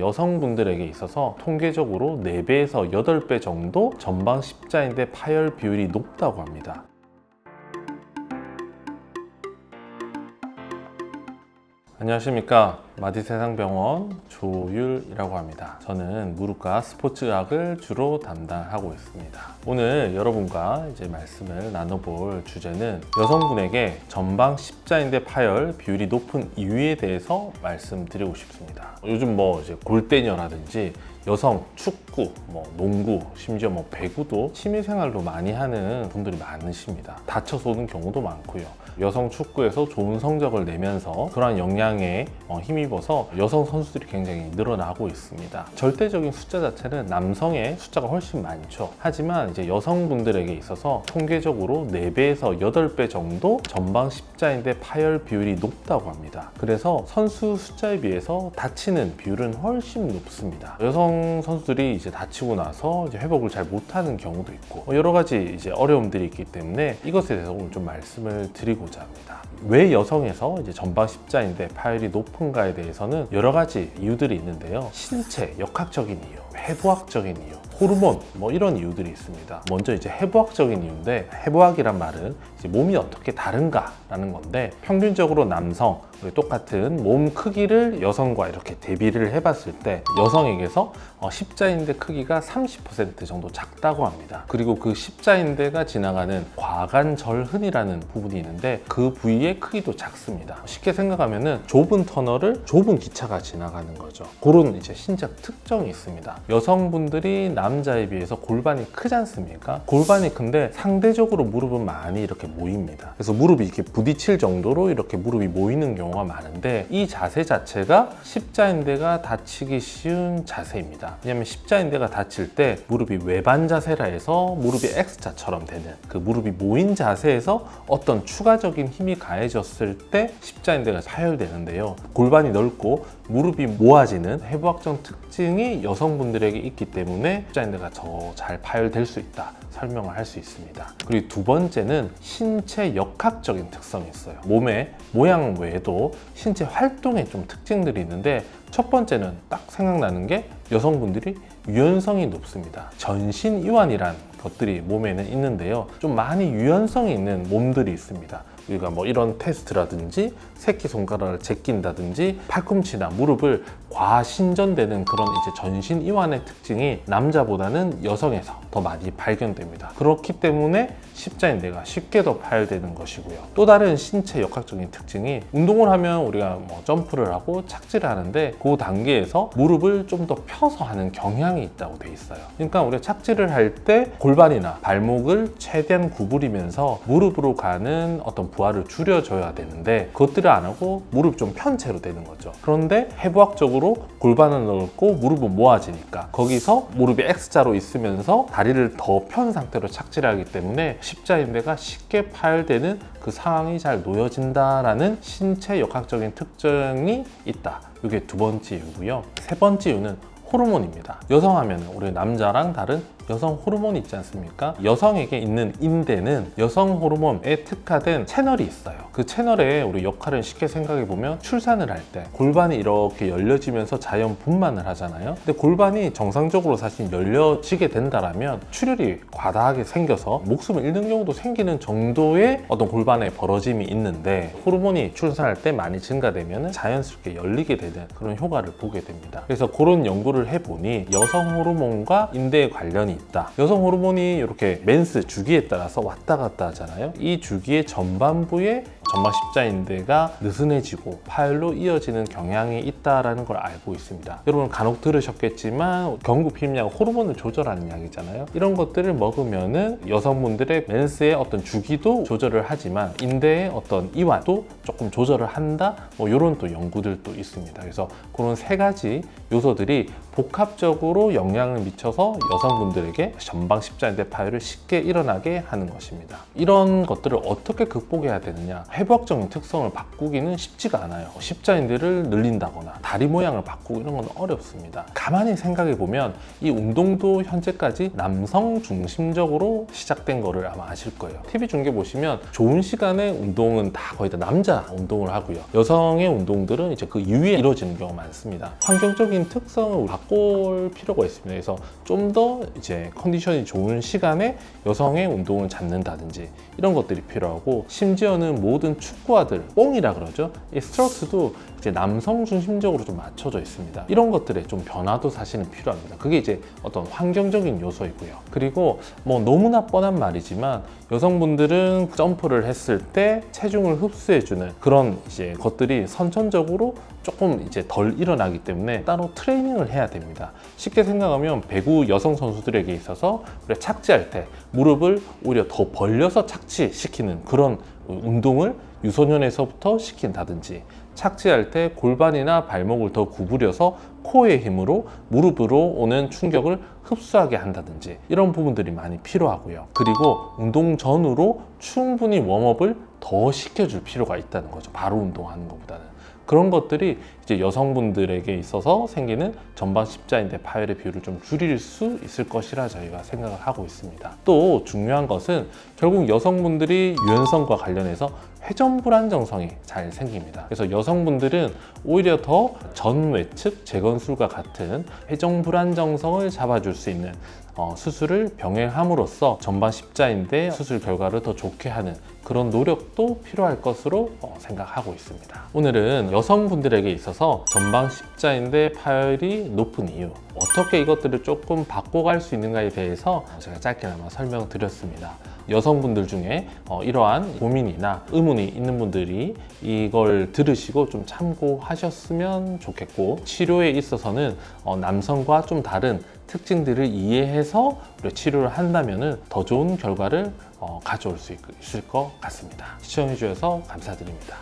여성분들에게 있어서 통계적으로 4배에서 8배 정도 전방 십자인대 파열 비율이 높다고 합니다. 안녕하십니까. 마디세상병원 조율이라고 합니다. 저는 무릎과 스포츠의학을 주로 담당하고 있습니다. 오늘 여러분과 말씀을 나눠볼 주제는 여성분에게 전방 십자인대 파열 비율이 높은 이유에 대해서 말씀드리고 싶습니다. 요즘 골대녀라든지 여성 축구, 농구, 심지어 배구도 취미생활로 많이 하는 분들이 많으십니다. 다쳐서 오는 경우도 많고요. 여성 축구에서 좋은 성적을 내면서 그러한 영향에 힘입어서 여성 선수들이 굉장히 늘어나고 있습니다. 절대적인 숫자 자체는 남성의 숫자가 훨씬 많죠. 하지만 여성분들에게 있어서 통계적으로 4배에서 8배 정도 전방 십자인대 파열 비율이 높다고 합니다. 그래서 선수 숫자에 비해서 다치는 비율은 훨씬 높습니다. 여성 선수들이 다치고 나서 회복을 잘 못하는 경우도 있고 여러 가지 어려움들이 있기 때문에 이것에 대해서 오늘 좀 말씀을 드리고자 합니다. 왜 여성에서 전방 십자인대 파열이 높은가에 대해서는 여러 가지 이유들이 있는데요. 신체, 역학적인 이유, 해부학적인 이유, 호르몬 이런 이유들이 있습니다. 먼저 해부학적인 이유인데, 해부학이란 말은 몸이 어떻게 다른가라는 건데, 평균적으로 남성 똑같은 몸 크기를 여성과 이렇게 대비를 해봤을 때 여성에게서 십자인대 크기가 30% 정도 작다고 합니다. 그리고 그 십자인대가 지나가는 과관절흔이라는 부분이 있는데 그 부위의 크기도 작습니다. 쉽게 생각하면은 좁은 터널을 좁은 기차가 지나가는 거죠. 그런 신체 특정이 있습니다. 여성분들이 남자에 비해서 골반이 크지 않습니까? 골반이 큰데 상대적으로 무릎은 많이 이렇게 모입니다. 그래서 무릎이 이렇게 부딪힐 정도로 이렇게 무릎이 모이는 경우가 많은데, 이 자세 자체가 십자인대가 다치기 쉬운 자세입니다. 왜냐하면 십자인대가 다칠 때 무릎이 외반 자세라 해서 무릎이 X자처럼 되는, 그 무릎이 모인 자세에서 어떤 추가적인 힘이 가해졌을 때 십자인대가 파열되는데요. 골반이 넓고 무릎이 모아지는 해부학적 특징이 여성분들에게 있기 때문에 십자인대가 더 잘 파열될 수 있다, 설명을 할 수 있습니다. 그리고 두 번째는 신체 역학적인 특성이 있어요. 몸의 모양 외에도 신체 활동에 좀 특징들이 있는데, 첫 번째는 딱 생각나는 게 여성분들이 유연성이 높습니다. 전신 이완이란 것들이 몸에는 있는데요. 좀 많이 유연성이 있는 몸들이 있습니다. 우리가 이런 테스트라든지 새끼손가락을 제낀다든지 팔꿈치나 무릎을 과신전되는 그런 전신 이완의 특징이 남자보다는 여성에서 더 많이 발견됩니다. 그렇기 때문에 십자인대가 쉽게 더 파열되는 것이고요. 또 다른 신체 역학적인 특징이, 운동을 하면 우리가 점프를 하고 착지를 하는데 그 단계에서 무릎을 좀 더 펴서 하는 경향이 있다고 돼 있어요. 그러니까 우리가 착지를 할 때 골반이나 발목을 최대한 구부리면서 무릎으로 가는 어떤 부하를 줄여줘야 되는데 그것들을 안 하고 무릎 좀 편 채로 되는 거죠. 그런데 해부학적으로 골반은 넓고 무릎은 모아지니까 거기서 무릎이 X자로 있으면서 다리를 더 편 상태로 착지를 하기 때문에 십자인대가 쉽게 파열되는 그 상황이 잘 놓여진다라는 신체 역학적인 특징이 있다. 이게 두 번째 이유고요. 세 번째 이유는 호르몬입니다. 여성 하면 우리 남자랑 다른 여성 호르몬이 있지 않습니까? 여성에게 있는 인대는 여성 호르몬에 특화된 채널이 있어요. 그 채널의 우리 역할은 쉽게 생각해 보면, 출산을 할 때 골반이 이렇게 열려지면서 자연 분만을 하잖아요. 근데 골반이 정상적으로 사실 열려지게 된다라면 출혈이 과다하게 생겨서 목숨을 잃는 경우도 생기는 정도의 어떤 골반의 벌어짐이 있는데, 호르몬이 출산할 때 많이 증가되면 자연스럽게 열리게 되는 그런 효과를 보게 됩니다. 그래서 그런 연구를 해보니 여성 호르몬과 인대에 관련이 있다. 여성 호르몬이 이렇게 맨스 주기에 따라서 왔다 갔다 하잖아요. 이 주기의 전반부에 전방 십자인대가 느슨해지고 파열로 이어지는 경향이 있다는 걸 알고 있습니다. 여러분 간혹 들으셨겠지만 경구피임약 호르몬을 조절하는 약이잖아요. 이런 것들을 먹으면은 여성분들의 맨스의 어떤 주기도 조절을 하지만 인대의 어떤 이완도 조금 조절을 한다, 이런 또 연구들도 있습니다. 그래서 그런 세 가지 요소들이 복합적으로 영향을 미쳐서 여성분들에게 전방 십자인대 파열을 쉽게 일어나게 하는 것입니다. 이런 것들을 어떻게 극복해야 되느냐? 회복적인 특성을 바꾸기는 쉽지가 않아요. 십자인대를 늘린다거나 다리 모양을 바꾸고 이런 건 어렵습니다. 가만히 생각해 보면 이 운동도 현재까지 남성 중심적으로 시작된 거를 아마 아실 거예요. TV 중계 보시면 좋은 시간에 운동은 다 거의 다 남자 운동을 하고요. 여성의 운동들은 이제 그 이후에 이루어지는 경우가 많습니다. 환경적인 특성을 바꿀 필요가 있습니다. 그래서 좀 더 이제 컨디션이 좋은 시간에 여성의 운동을 잡는다든지 이런 것들이 필요하고, 심지어는 모든 축구화들, 뽕이라 그러죠. 이 스트럭스도 이제 남성 중심적으로 좀 맞춰져 있습니다. 이런 것들에 좀 변화도 사실은 필요합니다. 그게 이제 어떤 환경적인 요소이고요. 그리고 뭐 너무나 뻔한 말이지만 여성분들은 점프를 했을 때 체중을 흡수해주는 그런 이제 것들이 선천적으로 조금 이제 덜 일어나기 때문에 따로 트레이닝을 해야 됩니다. 쉽게 생각하면 배구 여성 선수들에게 있어서 착지할 때 무릎을 오히려 더 벌려서 착지시키는 그런 운동을 유소년에서부터 시킨다든지, 착지할 때 골반이나 발목을 더 구부려서 코어의 힘으로 무릎으로 오는 충격을 흡수하게 한다든지 이런 부분들이 많이 필요하고요. 그리고 운동 전후로 충분히 웜업을 더 시켜줄 필요가 있다는 거죠. 바로 운동하는 것보다는. 그런 것들이 이제 여성분들에게 있어서 생기는 전방 십자인대 파열의 비율을 좀 줄일 수 있을 것이라 저희가 생각을 하고 있습니다. 또 중요한 것은 결국 여성분들이 유연성과 관련해서 회전 불안정성이 잘 생깁니다. 그래서 여성분들은 오히려 더 전외측 재건술과 같은 회전 불안정성을 잡아줄 수 있는 수술을 병행함으로써 전방 십자인대 수술 결과를 더 좋게 하는 그런 노력도 필요할 것으로 생각하고 있습니다. 오늘은 여성분들에게 있어서 전방 십자인대 파열이 높은 이유, 어떻게 이것들을 조금 바꿔갈 수 있는가에 대해서 제가 짧게나마 설명을 드렸습니다. 여성분들 중에 이러한 고민이나 의문이 있는 분들이 이걸 들으시고 좀 참고하셨으면 좋겠고, 치료에 있어서는 남성과 좀 다른 특징들을 이해해서 치료를 한다면 더 좋은 결과를 가져올 수 있을 것 같습니다. 시청해 주셔서 감사드립니다.